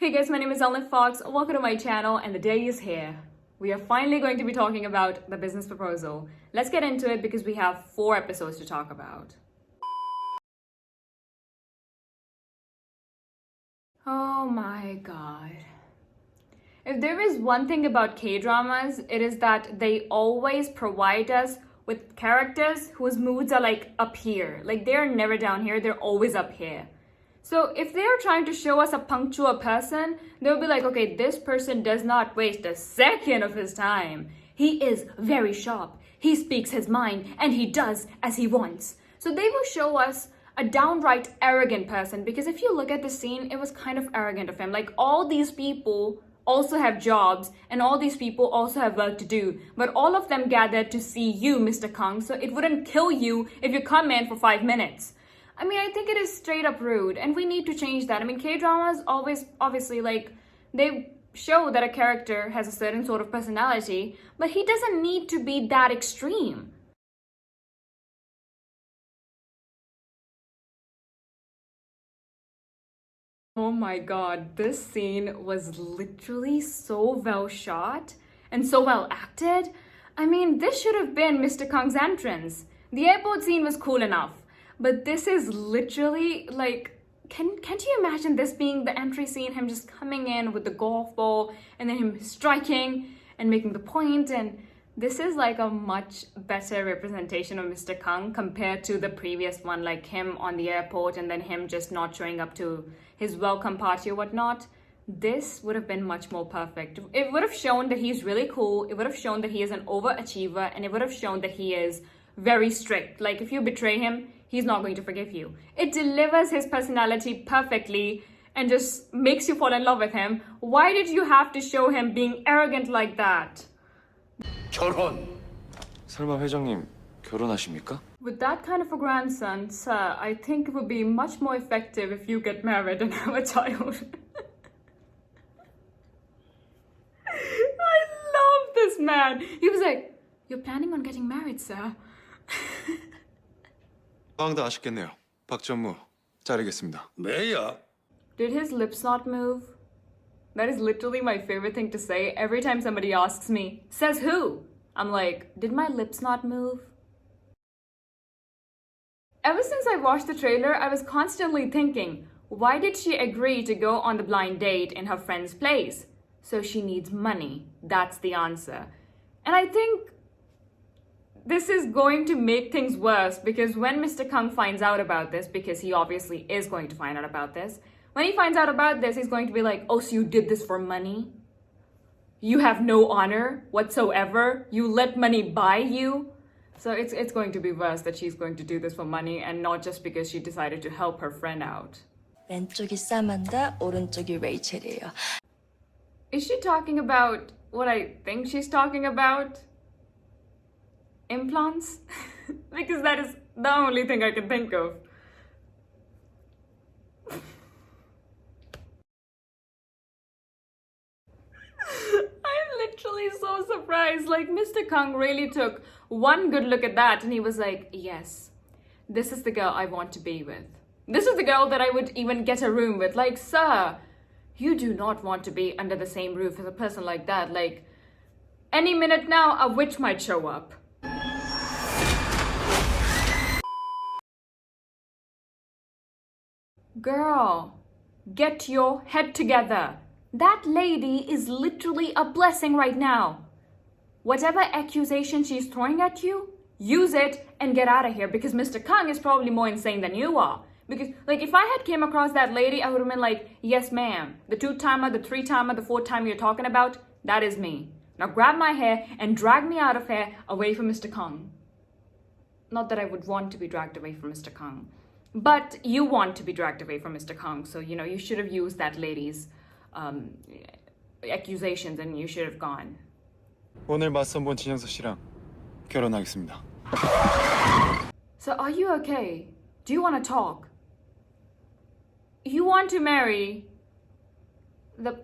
Hey guys, my name is Ellen Fox. Welcome to my channel, and the day is here. We are finally going to be talking about the business proposal. Let's get into it because we have 4 episodes to talk about. Oh my god. If there is one thing about K-dramas, it is that they always provide us with characters whose moods are like up here. Like they're never down here, they're always up here. So if they're trying to show us a punctual person, they'll be like, okay, this person does not waste a second of his time. He is very sharp. He speaks his mind and he does as he wants. So they will show us a downright arrogant person, because if you look at the scene, it was kind of arrogant of him. Like all these people also have jobs and all these people also have work to do, but all of them gathered to see you, Mr. Kang, so it wouldn't kill you if you come in for 5 minutes. I mean, I think it is straight up rude, and we need to change that. I mean, K-dramas always, obviously, like, they show that a character has a certain sort of personality, but he doesn't need to be that extreme. Oh my god, this scene was literally so well shot and so well acted. I mean, this should have been Mr. Kang's entrance. The airport scene was cool enough. But this is literally like, can't you imagine this being the entry scene, him just coming in with the golf ball and then him striking and making the point, and this is like a much better representation of Mr. Kang compared to the previous one, like him on the airport and then him just not showing up to his welcome party or whatnot. This would have been much more perfect. It would have shown that he's really cool, it would have shown that he is an overachiever, and it would have shown that he is very strict. Like if you betray him, he's not going to forgive you. It delivers his personality perfectly and just makes you fall in love with him. Why did you have to show him being arrogant like that? 결혼. 설마 회장님 결혼하십니까? With that kind of a grandson, sir, I think it would be much more effective if you get married and have a child. I love this man. He was like, "You're planning on getting married, sir?" 다 아쉽겠네요. 박전무 자르겠습니다. 매야. Did his lips not move? That is literally my favorite thing to say. Every time somebody asks me, "Says who?" I'm like, did my lips not move? Ever since I watched the trailer, I was constantly thinking, why did she agree to go on the blind date in her friend's place? So she needs money. That's the answer. And I think this is going to make things worse, because when Mr. Kang finds out about this, because he obviously is going to find out about this, when he finds out about this, he's going to be like, oh, so you did this for money? You have no honor whatsoever? You let money buy you? So it's going to be worse that she's going to do this for money and not just because she decided to help her friend out. 왼쪽이 사만다, 오른쪽이 레이첼이에요. Is she talking about what I think she's talking about? Implants? Because that is the only thing I can think of. I'm literally so surprised. Like, Mr. Kang really took one good look at that and he was like, yes, this is the girl I want to be with. This is the girl that I would even get a room with. Like, sir, you do not want to be under the same roof as a person like that. Like, any minute now, a witch might show up. Girl, get your head together. That lady is literally a blessing right now. Whatever accusation she's throwing at you, use it and get out of here, because Mr. Kang is probably more insane than you are. Because, like, if I had came across that lady, I would have been like, yes, ma'am. The 2-timer, the 3-timer, the 4-timer you're talking about, that is me. Now grab my hair and drag me out of here away from Mr. Kang. Not that I would want to be dragged away from Mr. Kang. But you want to be dragged away from Mr. Kang, so, you know, you should have used that lady's accusations and you should have gone. 오늘 맞선 본 진영서 씨랑 결혼하겠습니다. So are you okay? Do you want to talk? You want to marry the...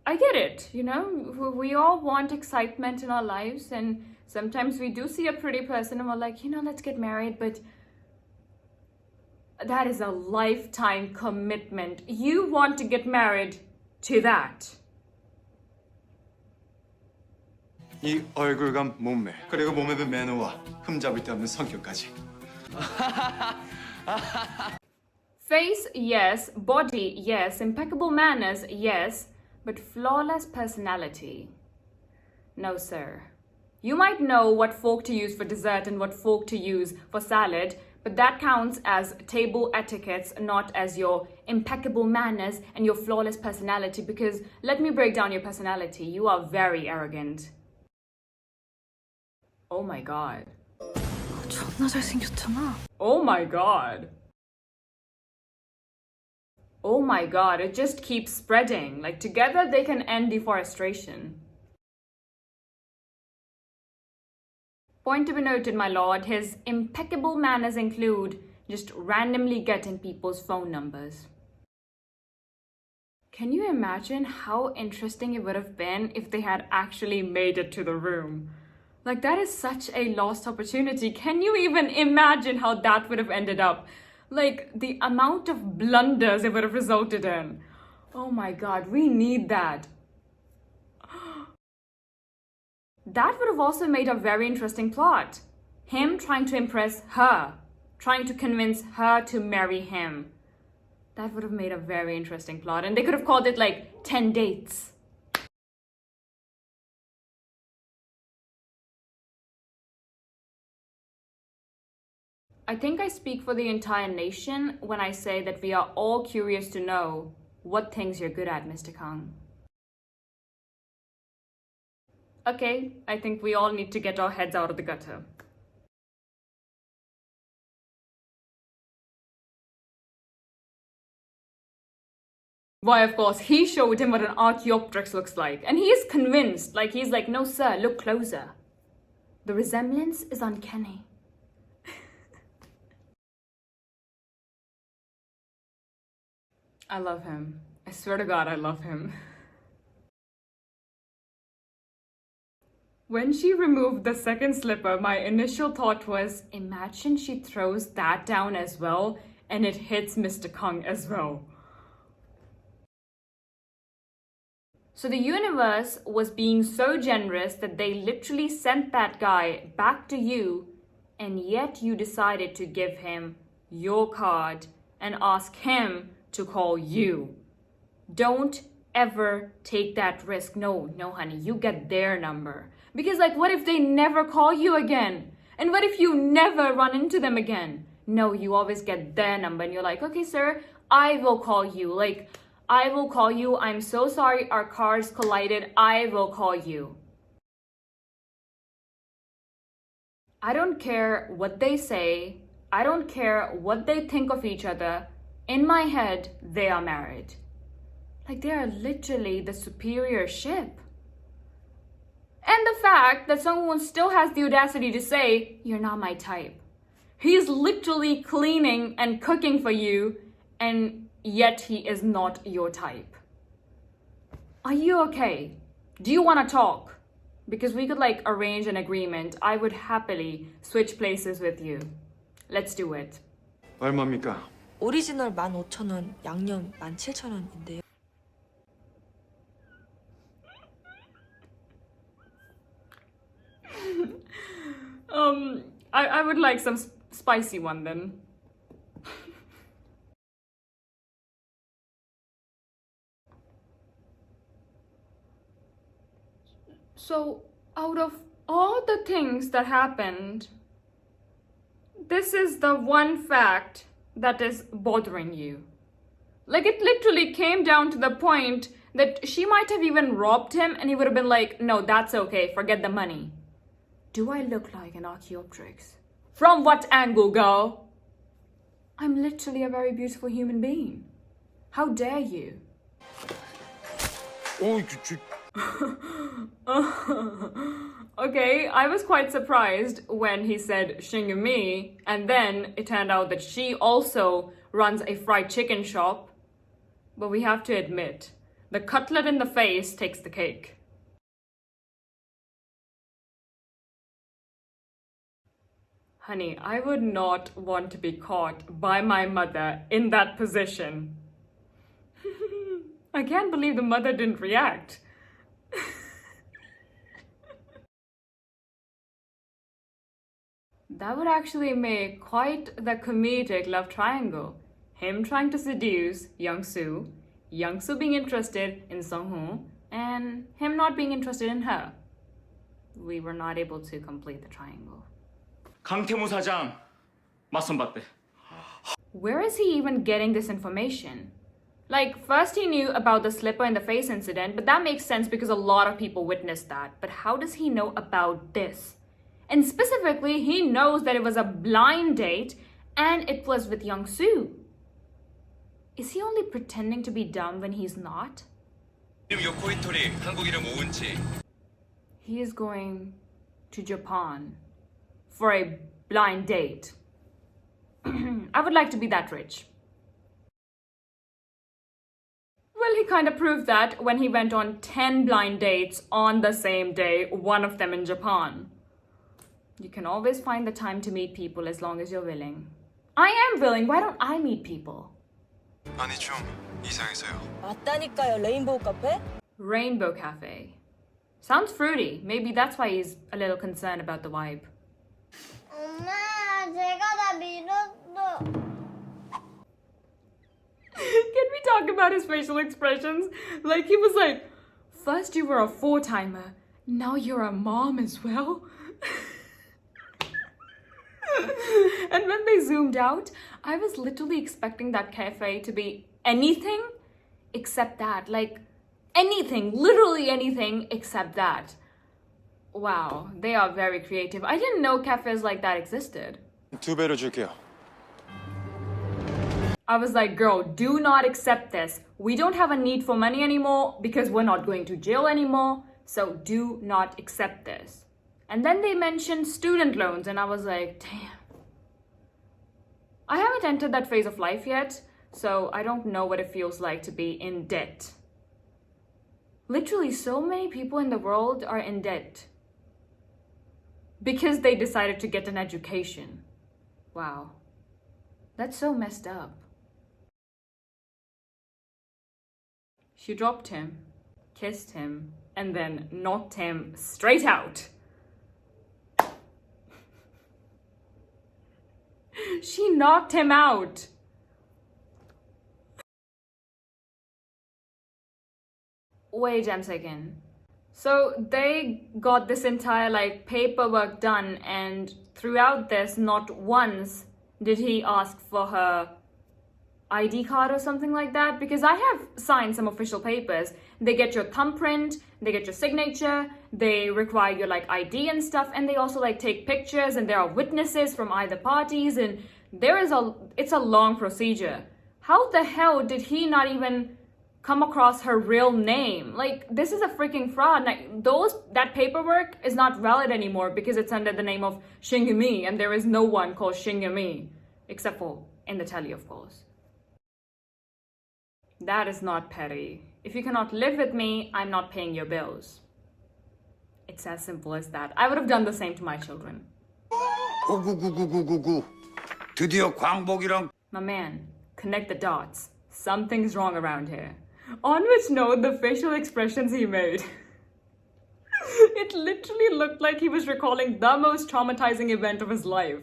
I get it, you know, we all want excitement in our lives, and sometimes we do see a pretty person and we're like, you know, let's get married, but That is a lifetime commitment. You want to get married to that. 이 얼굴감 몸매 그리고 몸에 매너와 흠잡을 데 없는 성격까지. Face, yes. Body, yes. Impeccable manners, yes. But flawless personality. No, sir. You might know what fork to use for dessert and what fork to use for salad, but that counts as table etiquettes, not as your impeccable manners and your flawless personality, because let me break down your personality. You are very arrogant. Oh my god. 존나 잘생겼잖아. Oh my god. Oh my god, it just keeps spreading. Like, together they can end deforestation. Point to be noted, my lord, his impeccable manners include just randomly getting people's phone numbers. Can you imagine how interesting it would have been if they had actually made it to the room? Like, that is such a lost opportunity. Can you even imagine how that would have ended up? Like, the amount of blunders it would have resulted in. Oh my god, we need that. That would have also made a very interesting plot. Him trying to impress her, trying to convince her to marry him. That would have made a very interesting plot. And they could have called it like 10 dates. I think I speak for the entire nation when I say that we are all curious to know what things you're good at, Mr. Kang. Okay, I think we all need to get our heads out of the gutter. Why, of course, he showed him what an Archaeopteryx looks like, and he is convinced. Like, he's like, no, sir, look closer. The resemblance is uncanny. I love him. I swear to God, I love him. When she removed the second slipper, my initial thought was, imagine she throws that down as well, and it hits Mr. Kang as well. So the universe was being so generous that they literally sent that guy back to you, and yet you decided to give him your card and ask him to call you. Don't ever take that risk. No, honey, you get their number. Because, like, what if they never call you again? And what if you never run into them again? No, you always get their number and you're like, okay, sir, I will call you. Like, I will call you. I'm so sorry our cars collided. I will call you. I don't care what they say. I don't care what they think of each other. In my head, they are married. Like, they are literally the superior ship. And the fact that someone still has the audacity to say, you're not my type. He's literally cleaning and cooking for you, and yet he is not your type. Are you okay? Do you want to talk? Because we could, like, arrange an agreement. I would happily switch places with you. Let's do it. 얼마입니까? 오리지널 15,000원, 양념 17,000원인데요. I would like some spicy one then. So, out of all the things that happened, this is the one fact that is bothering you. Like, it literally came down to the point that she might have even robbed him and he would have been like, no, that's okay, forget the money. Do I look like an Archaeopteryx? From what angle, girl? I'm literally a very beautiful human being. How dare you? Okay, I was quite surprised when he said Shingami, and then it turned out that she also runs a fried chicken shop. But we have to admit, the cutlet in the face takes the cake. Honey, I would not want to be caught by my mother in that position. I can't believe the mother didn't react. That would actually make quite the comedic love triangle. Him trying to seduce Young-soo, Young-soo being interested in Sung-hoo, and him not being interested in her. We were not able to complete the triangle. 강태무 사장 맞선 봤대. Where is he even getting this information? Like, first he knew about the slipper in the face incident, but that makes sense because a lot of people witnessed that. But how does he know about this? And specifically, he knows that it was a blind date and it was with Young-soo. Is he only pretending to be dumb when he's not? 요코이토리 한국 이름 오은지. He is going to Japan for a blind date. I would like to be that rich. Well, he kind of proved that when he went on 10 blind dates on the same day, one of them in Japan. You can always find the time to meet people as long as you're willing. I am willing. Why don't I meet people? 아니 좀 이상해서요. 맞다니까요, 레인보우 카페? Rainbow Cafe. Sounds fruity. Maybe that's why he's a little concerned about the vibe. 엄마, 제가 다 밀었어. Can we talk about his facial expressions? Like, he was like, first you were a four-timer, now you're a mom as well. And when they zoomed out, I was literally expecting that cafe to be anything except that. Like, anything, literally anything except that. Wow, they are very creative. I didn't know cafes like that existed. 2배로 줄게요. I was like, girl, do not accept this. We don't have a need for money anymore because we're not going to jail anymore. So do not accept this. And then they mentioned student loans and I was like, damn. I haven't entered that phase of life yet, so I don't know what it feels like to be in debt. Literally, so many people in the world are in debt because they decided to get an education. Wow. That's so messed up. She dropped him, kissed him, and then knocked him straight out. She knocked him out. Wait a second. So they got this entire like paperwork done, and throughout this, not once did he ask for her ID card or something like that, because I have signed some official papers. They get your thumbprint, they get your signature, they require your like ID and stuff, and they also like take pictures, and there are witnesses from either parties, and it's a long procedure. How the hell did he not even come across her real name? Like, this is a freaking fraud. Like, that paperwork is not valid anymore because it's under the name of Shingami, and there is no one called Shingami except for in the telly, of course. That is not petty. If you cannot live with me, I'm not paying your bills. It's as simple as that. I would have done the same to my children. 구구구구구구구. 드디어 광복이랑. My man, connect the dots. Something's wrong around here. On which note, the facial expressions he made. It literally looked like he was recalling the most traumatizing event of his life.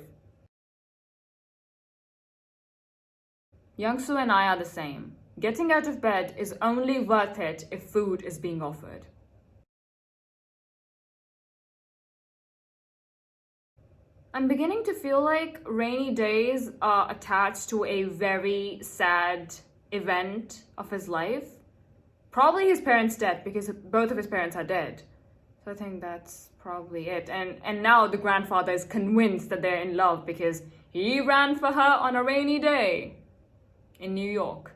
Young-soo and I are the same. Getting out of bed is only worth it if food is being offered. I'm beginning to feel like rainy days are attached to a very sad event of his life. Probably his parents' death, because both of his parents are dead. So I think that's probably it. And now the grandfather is convinced that they're in love because he ran for her on a rainy day in New York.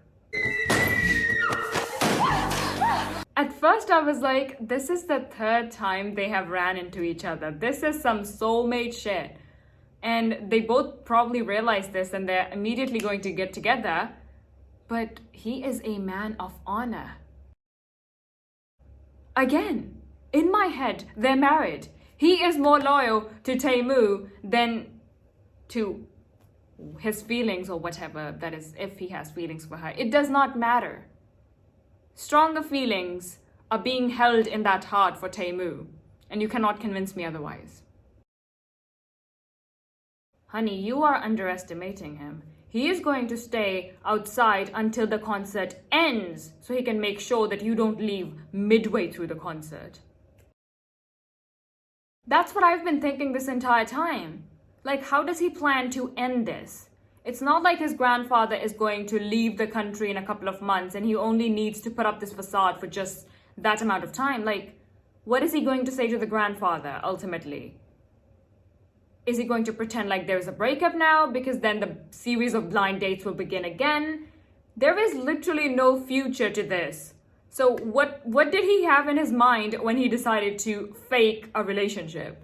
At first I was like, this is the third time they have ran into each other. This is some soulmate shit. And they both probably realize this and they're immediately going to get together. But he is a man of honor. Again, in my head, they're married. He is more loyal to Taemu than to his feelings or whatever, that is, if he has feelings for her. It does not matter. Stronger feelings are being held in that heart for Taemoo, and you cannot convince me otherwise. Honey, you are underestimating him. He is going to stay outside until the concert ends so he can make sure that you don't leave midway through the concert. That's what I've been thinking this entire time. Like, how does he plan to end this? It's not like his grandfather is going to leave the country in a couple of months and he only needs to put up this facade for just that amount of time. Like, what is he going to say to the grandfather ultimately? Is he going to pretend like there's a breakup now because then the series of blind dates will begin again? There is literally no future to this. So what did he have in his mind when he decided to fake a relationship?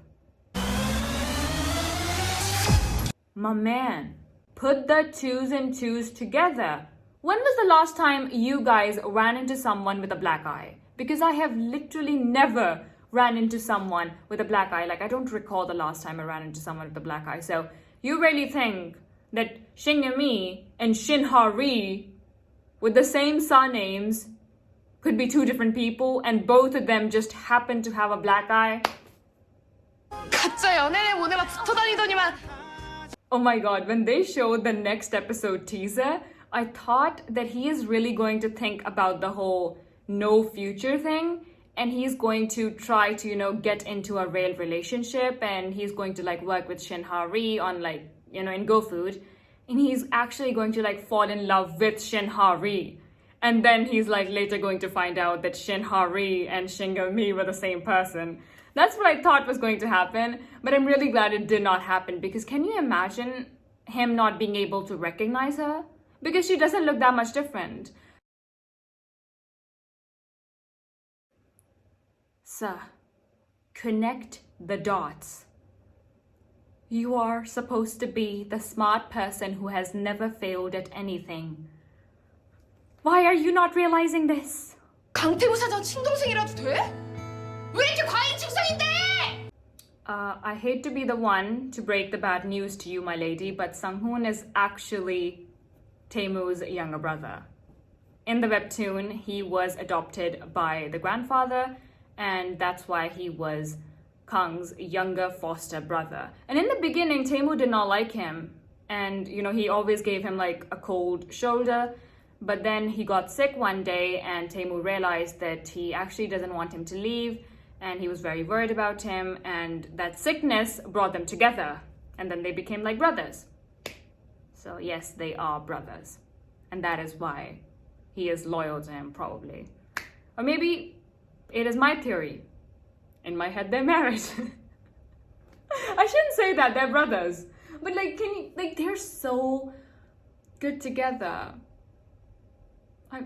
My man, put the twos and twos together. When was the last time you guys ran into someone with a black eye? Because I have literally never ran into someone with a black eye. Like, I don't recall the last time I ran into someone with a black eye. So you really think that Shin Yami and Shin Ha-ri with the same surnames could be two different people and both of them just happen to have a black eye? 가짜 연애를 보내며 붙어 다니더니만. Oh my god, when they showed the next episode teaser, I thought that he is really going to think about the whole no future thing, and he's going to try to, you know, get into a real relationship, and he's going to like work with Shin Ha-ri on like, you know, in GoFood, and he's actually going to like fall in love with Shin Ha-ri. And then he's like later going to find out that Shin Ha-ri and Shin Ga-mi were the same person. That's what I thought was going to happen, but I'm really glad it did not happen, because can you imagine him not being able to recognize her? Because she doesn't look that much different. Sir, connect the dots. You are supposed to be the smart person who has never failed at anything. Why are you not realizing this? 강태구 사장 친동생이라도 돼? 왜 이렇게 과잉 증상인데? I hate to be the one to break the bad news to you, my lady, but Sang-hoon is actually Taemoo's younger brother. In the webtoon, he was adopted by the grandfather, and that's why he was Kang's younger foster brother. And in the beginning, Taemoo did not like him, and you know, he always gave him like a cold shoulder. But then he got sick one day, and Taemoo realized that he actually doesn't want him to leave, and he was very worried about him, and that sickness brought them together, and then they became like brothers. So yes, they are brothers, and that is why he is loyal to him, probably. Or maybe it is my theory. In my head, they're married. I shouldn't say that, they're brothers. But like, can you, like, they're so good together.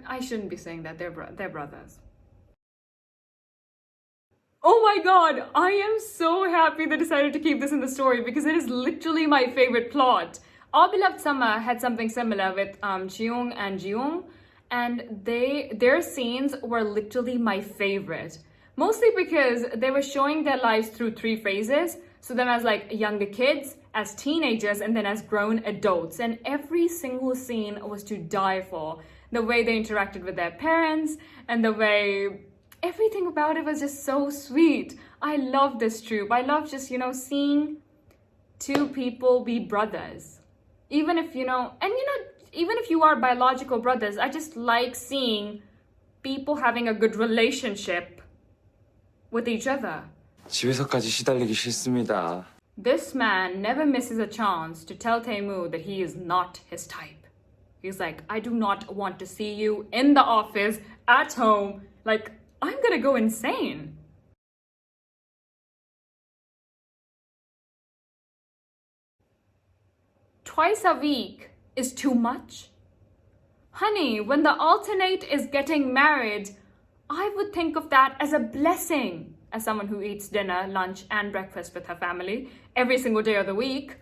I shouldn't be saying that, they're brothers. Oh my god, I am so happy they decided to keep this in the story, because it is literally my favorite plot. Our Beloved Summer had something similar with Jiyoung and Jiyoung, and their scenes were literally my favorite. Mostly because they were showing their lives through three phases. So them as like younger kids, as teenagers, and then as grown adults. And every single scene was to die for. The way they interacted with their parents, and the way everything about it was just so sweet. I love this troupe. I love just, you know, seeing two people be brothers. Even if, you know, and you know, even if you are biological brothers, I just like seeing people having a good relationship with each other. 집에서까지 시달리기 싫습니다. This man never misses a chance to tell Taemoo that he is not his type. He's like, I do not want to see you in the office, at home. Like, I'm gonna go insane. Twice a week is too much. Honey, when the alternate is getting married, I would think of that as a blessing. As someone who eats dinner, lunch, and breakfast with her family every single day of the week,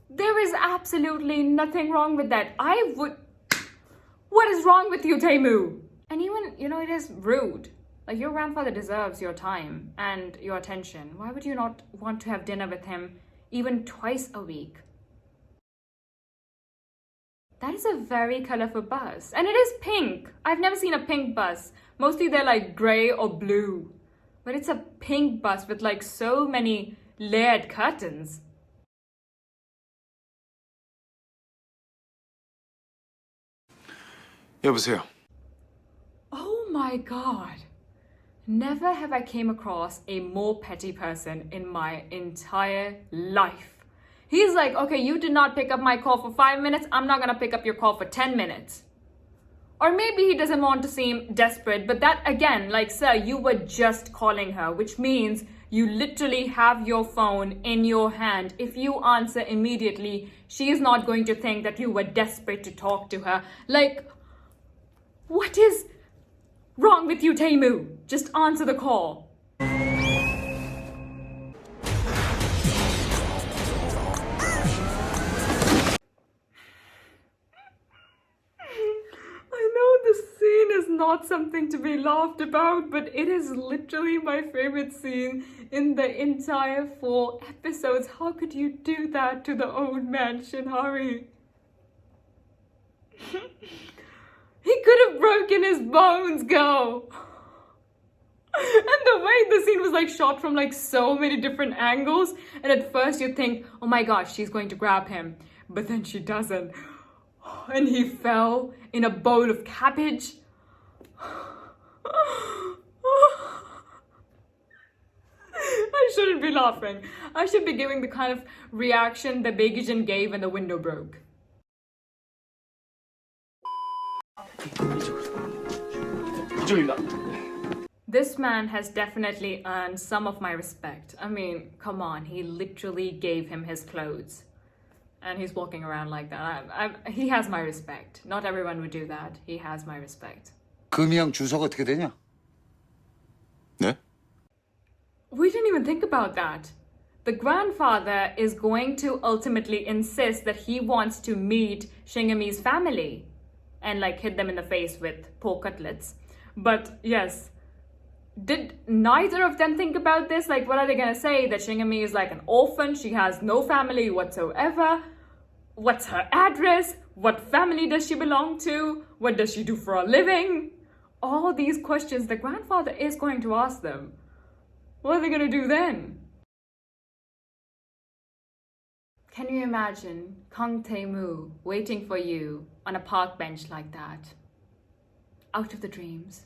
there is absolutely nothing wrong with that. What is wrong with you, Taemoo? And even, you know, it is rude. Like, your grandfather deserves your time and your attention. Why would you not want to have dinner with him even twice a week? That is a very colorful bus. And it is pink. I've never seen a pink bus. Mostly they're like gray or blue. But it's a pink bus with like so many layered curtains. 여보세요. Oh my god. Never have I came across a more petty person in my entire life. He's like, okay, you did not pick up my call for 5 minutes. I'm not gonna pick up your call for 10 minutes. Or maybe he doesn't want to seem desperate, but that again, like, sir, you were just calling her, which means you literally have your phone in your hand. If you answer immediately, she is not going to think that you were desperate to talk to her. Like, what is wrong with you, Teimu? Just answer the call. I know this scene is not something to be laughed about, but it is literally my favorite scene in the entire 4 episodes. How could you do that to the old man, Shinhari? He could have broken his bones, girl. And the way the scene was like shot from like so many different angles, and at first you think, oh my gosh, she's going to grab him, but then she doesn't. And he fell in a bowl of cabbage. I shouldn't be laughing. I should be giving the kind of reaction that Baekhyun gave when the window broke. This man has definitely earned some of my respect. I mean, come on, he literally gave him his clothes. And he's walking around like that. He has my respect. Not everyone would do that. He has my respect. 금이 형 주소가 어떻게 되냐? 네? We didn't even think about that. The grandfather is going to ultimately insist that he wants to meet Shingami's family and like hit them in the face with pork cutlets. But yes, did neither of them think about this? Like, what are they gonna say? That Shingami is like an orphan, she has no family whatsoever? What's her address? What family does she belong to? What does she do for a living? All these questions the grandfather is going to ask them. What are they gonna do then? Can you imagine Kang Tae-moo waiting for you on a park bench like that? Out of the dreams.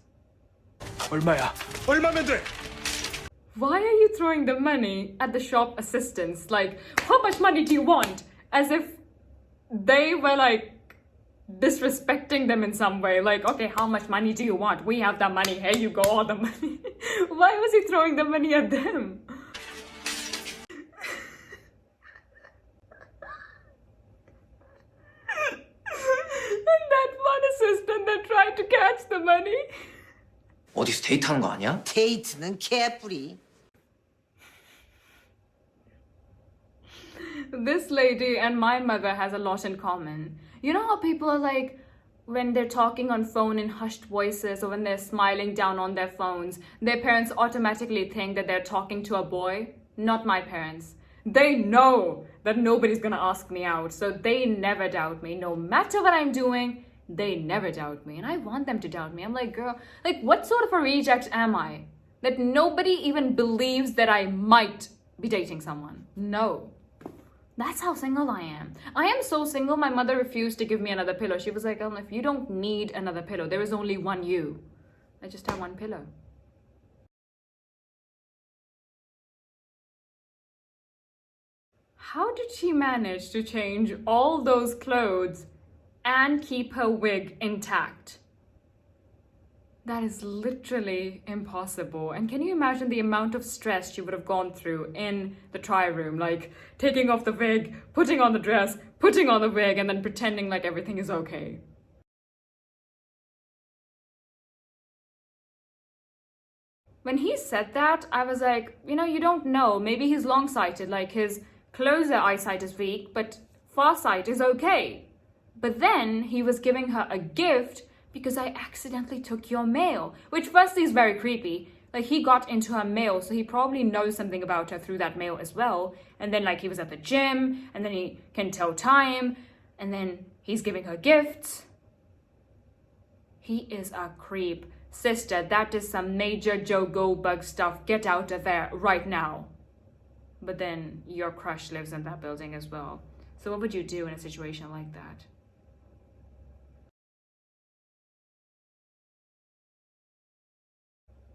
얼마야? 얼마면 돼? Why are you throwing the money at the shop assistants? Like, how much money do you want? As if they were like disrespecting them in some way. Like, okay, how much money do you want? We have the money. Here you go, all the money. Why was he throwing the money at them? And that one assistant that tried to catch the money. 어디서 데이트하는 거 아니야? 데이트는 개뿌리. This lady and my mother has a lot in common. You know how people are like, when they're talking on phone in hushed voices or when they're smiling down on their phones, their parents automatically think that they're talking to a boy? Not my parents. They know that nobody's gonna ask me out, so they never doubt me. No matter what I'm doing, they never doubt me. And I want them to doubt me. I'm like, girl, like, what sort of a reject am I? That nobody even believes that I might be dating someone. No. That's how single I am. I am so single, my mother refused to give me another pillow. She was like, if you don't need another pillow, there is only one you. I just have one pillow. How did she manage to change all those clothes and keep her wig intact? That is literally impossible. And can you imagine the amount of stress she would have gone through in the try room? Like taking off the wig, putting on the dress, putting on the wig, and then pretending like everything is okay. When he said that, I was like, you don't know. Maybe he's long-sighted, like his closer eyesight is weak, but far sight is okay. But then he was giving her a gift because I accidentally took your mail, which firstly is very creepy. Like, he got into her mail, so he probably knows something about her through that mail as well. And then, like, he was at the gym, and then he can tell time, and then He's giving her gifts. He is a creep. Sister, that is some major Joe Goldberg stuff. Get out of there right now. But then your crush lives in that building as well. So what would you do in a situation like that?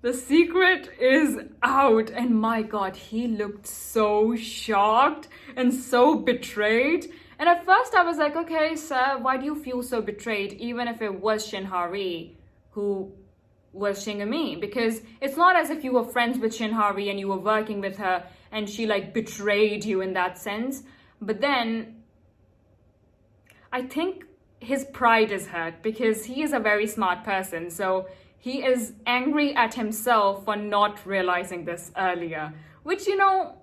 The secret is out, and my god, he looked so shocked and so betrayed. And at first I was like, okay, sir, why do you feel so betrayed, even if it was Shinhari who was Shingami? Because it's not as if you were friends with Shinhari and you were working with her and she like betrayed you in that sense. But then I think his pride is hurt because he is a very smart person. So he is angry at himself for not realizing this earlier, which, you know,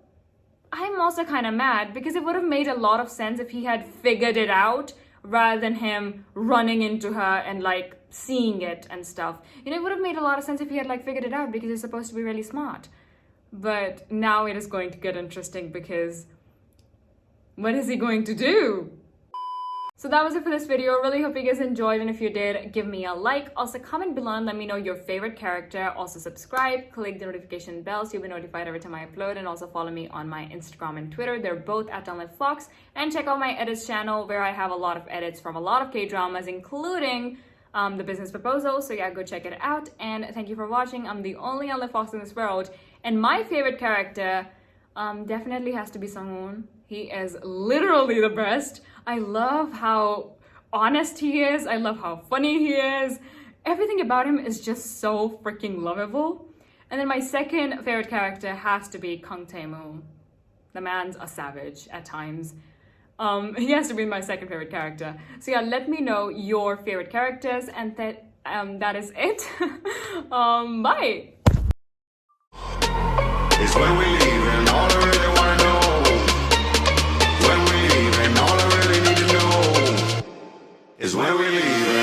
I'm also kind of mad because it would have made a lot of sense if he had figured it out rather than him running into her and like seeing it and stuff. You know, it would have made a lot of sense if he had like figured it out because he's supposed to be really smart. But now it is going to get interesting because what is he going to do? So that was it for this video. Really hope you guys enjoyed, and if you did, give me a like. Also comment below and let me know your favorite character. Also subscribe, click the notification bell so you'll be notified every time I upload, and also follow me on my Instagram and Twitter. They're both at @unveiled, and check out my edits channel where I have a lot of edits from a lot of K-dramas, including the business proposal. So yeah, go check it out, and thank you for watching. I'm the only unveiled in this world, and my favorite character definitely has to be Sungwoon. He is literally the best. I love how honest he is. I love how funny he is. Everything about him is just so freaking lovable. And then my second favorite character has to be Kang Tae-moo. The man's a savage at times. He has to be my second favorite character. So yeah, let me know your favorite characters, and that is it. Bye. It's when we leave and all I really wanna know. When we leave and all I really need to know is when we leave.